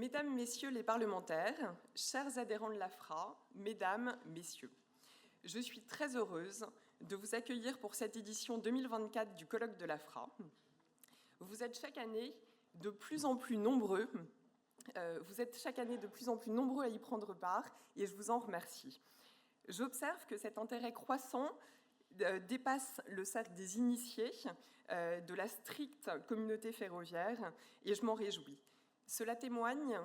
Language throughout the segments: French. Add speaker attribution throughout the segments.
Speaker 1: Mesdames, Messieurs les parlementaires, chers adhérents de l'AFRA, Mesdames, Messieurs, je suis très heureuse de vous accueillir pour cette édition 2024 du colloque de l'AFRA. Vous êtes chaque année de plus en plus nombreux à y prendre part et je vous en remercie. J'observe que cet intérêt croissant dépasse le cercle des initiés de la stricte communauté ferroviaire et je m'en réjouis. Cela témoigne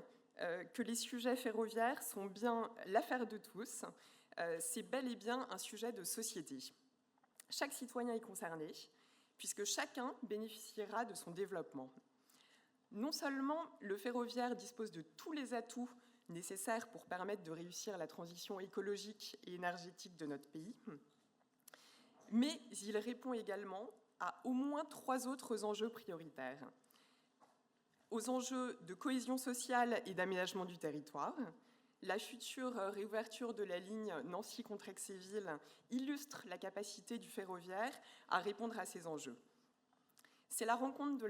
Speaker 1: que les sujets ferroviaires sont bien l'affaire de tous. C'est bel et bien un sujet de société. Chaque citoyen est concerné, puisque chacun bénéficiera de son développement. Non seulement le ferroviaire dispose de tous les atouts nécessaires pour permettre de réussir la transition écologique et énergétique de notre pays, mais il répond également à au moins 3 autres enjeux prioritaires. Aux enjeux de cohésion sociale et d'aménagement du territoire. La future réouverture de la ligne Nancy-Contrexéville illustre la capacité du ferroviaire à répondre à ces enjeux. C'est la rencontre de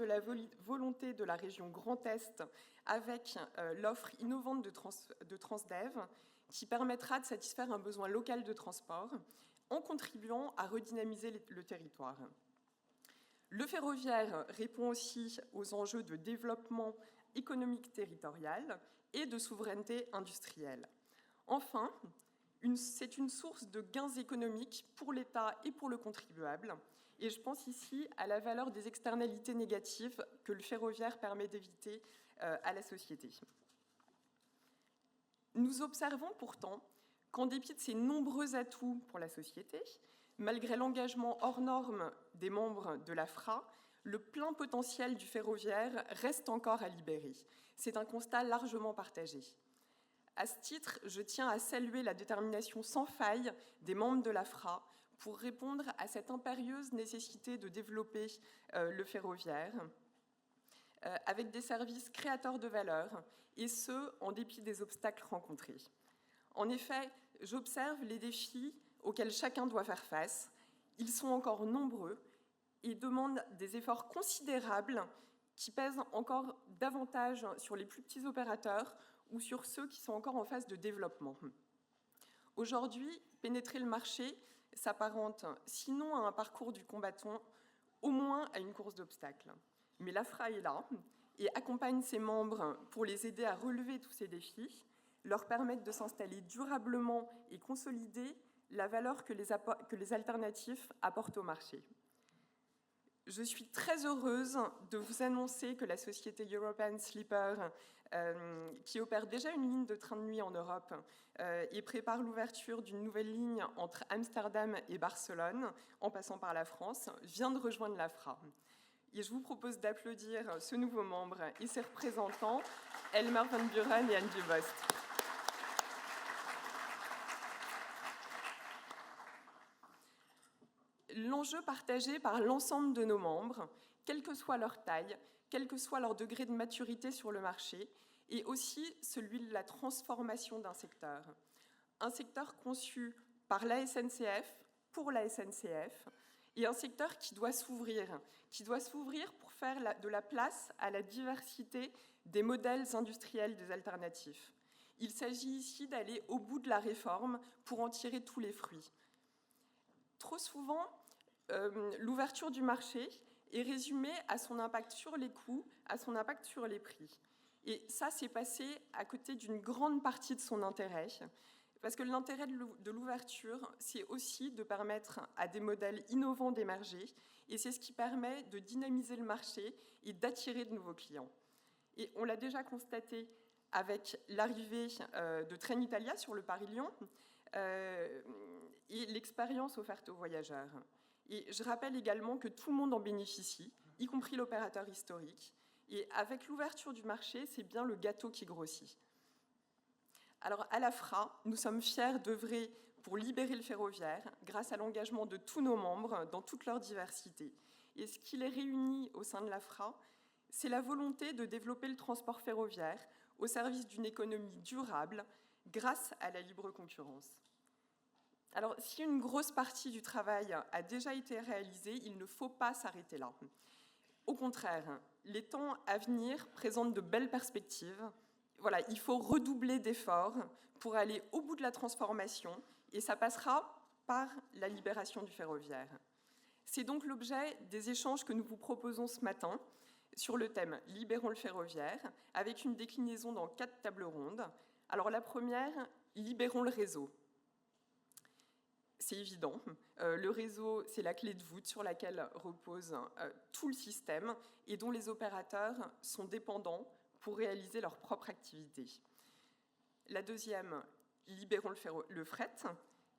Speaker 1: la volonté de la région Grand Est avec l'offre innovante de Transdev qui permettra de satisfaire un besoin local de transport en contribuant à redynamiser le territoire. Le ferroviaire répond aussi aux enjeux de développement économique territorial et de souveraineté industrielle. Enfin, c'est une source de gains économiques pour l'État et pour le contribuable. Et je pense ici à la valeur des externalités négatives que le ferroviaire permet d'éviter à la société. Nous observons pourtant qu'en dépit de ces nombreux atouts pour la société, malgré l'engagement hors norme des membres de l'AFRA, le plein potentiel du ferroviaire reste encore à libérer. C'est un constat largement partagé. À ce titre, je tiens à saluer la détermination sans faille des membres de l'AFRA pour répondre à cette impérieuse nécessité de développer le ferroviaire avec des services créateurs de valeur, et ce, en dépit des obstacles rencontrés. En effet, j'observe les défis auxquels chacun doit faire face. Ils sont encore nombreux et demandent des efforts considérables qui pèsent encore davantage sur les plus petits opérateurs ou sur ceux qui sont encore en phase de développement. Aujourd'hui, pénétrer le marché s'apparente, sinon à un parcours du combattant, au moins à une course d'obstacles. Mais l'AFRA est là et accompagne ses membres pour les aider à relever tous ces défis, leur permettre de s'installer durablement et consolider la valeur que les alternatifs apportent au marché. Je suis très heureuse de vous annoncer que la société European Sleeper, qui opère déjà une ligne de train de nuit en Europe et prépare l'ouverture d'une nouvelle ligne entre Amsterdam et Barcelone, en passant par la France, vient de rejoindre l'AFRA. Et je vous propose d'applaudir ce nouveau membre et ses représentants, Elmar van Buren et Anne Dubost. L'enjeu partagé par l'ensemble de nos membres, quelle que soit leur taille, quel que soit leur degré de maturité sur le marché, est aussi celui de la transformation d'un secteur. Un secteur conçu par la SNCF, pour la SNCF, et un secteur qui doit s'ouvrir pour faire de la place à la diversité des modèles industriels des alternatifs. Il s'agit ici d'aller au bout de la réforme pour en tirer tous les fruits. Trop souvent, l'ouverture du marché est résumée à son impact sur les coûts, à son impact sur les prix. Et ça, c'est passé à côté d'une grande partie de son intérêt, parce que l'intérêt de l'ouverture, c'est aussi de permettre à des modèles innovants d'émerger, et c'est ce qui permet de dynamiser le marché et d'attirer de nouveaux clients. Et on l'a déjà constaté avec l'arrivée de Trenitalia sur le Paris-Lyon, et l'expérience offerte aux voyageurs. Et je rappelle également que tout le monde en bénéficie, y compris l'opérateur historique. Et avec l'ouverture du marché, c'est bien le gâteau qui grossit. Alors, à l'AFRA, nous sommes fiers d'œuvrer pour libérer le ferroviaire grâce à l'engagement de tous nos membres dans toute leur diversité. Et ce qui les réunit au sein de l'AFRA, c'est la volonté de développer le transport ferroviaire au service d'une économie durable grâce à la libre concurrence. Alors, si une grosse partie du travail a déjà été réalisée, il ne faut pas s'arrêter là. Au contraire, les temps à venir présentent de belles perspectives. Voilà, il faut redoubler d'efforts pour aller au bout de la transformation, et ça passera par la libération du ferroviaire. C'est donc l'objet des échanges que nous vous proposons ce matin sur le thème « Libérons le ferroviaire », avec une déclinaison dans 4 tables rondes. Alors la première, « Libérons le réseau ». C'est évident, le réseau, c'est la clé de voûte sur laquelle repose tout le système et dont les opérateurs sont dépendants pour réaliser leur propre activité. La deuxième, libérons le fret.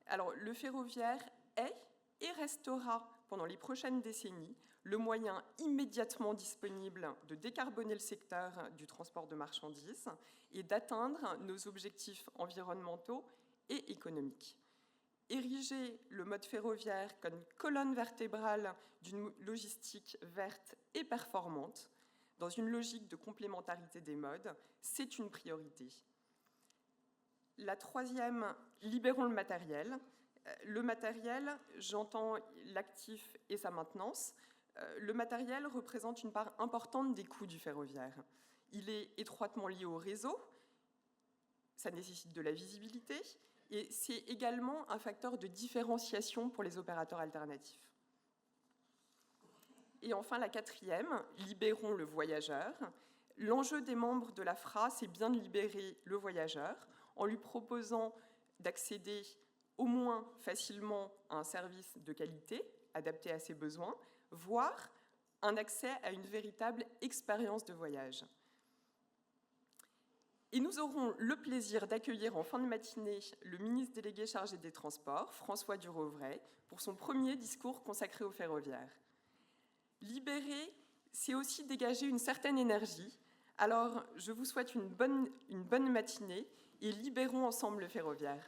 Speaker 1: Alors, le ferroviaire est et restera pendant les prochaines décennies le moyen immédiatement disponible de décarboner le secteur du transport de marchandises et d'atteindre nos objectifs environnementaux et économiques. Ériger le mode ferroviaire comme colonne vertébrale d'une logistique verte et performante, dans une logique de complémentarité des modes, c'est une priorité. La troisième, libérons le matériel. Le matériel, j'entends l'actif et sa maintenance. Le matériel représente une part importante des coûts du ferroviaire. Il est étroitement lié au réseau, ça nécessite de la visibilité, et c'est également un facteur de différenciation pour les opérateurs alternatifs. Et enfin, la quatrième, libérons le voyageur. L'enjeu des membres de la FRA, c'est bien de libérer le voyageur en lui proposant d'accéder au moins facilement à un service de qualité, adapté à ses besoins, voire un accès à une véritable expérience de voyage. Et nous aurons le plaisir d'accueillir en fin de matinée le ministre délégué chargé des Transports, François Durovray, pour son premier discours consacré au ferroviaire. Libérer, c'est aussi dégager une certaine énergie. Alors, je vous souhaite une bonne matinée et libérons ensemble le ferroviaire.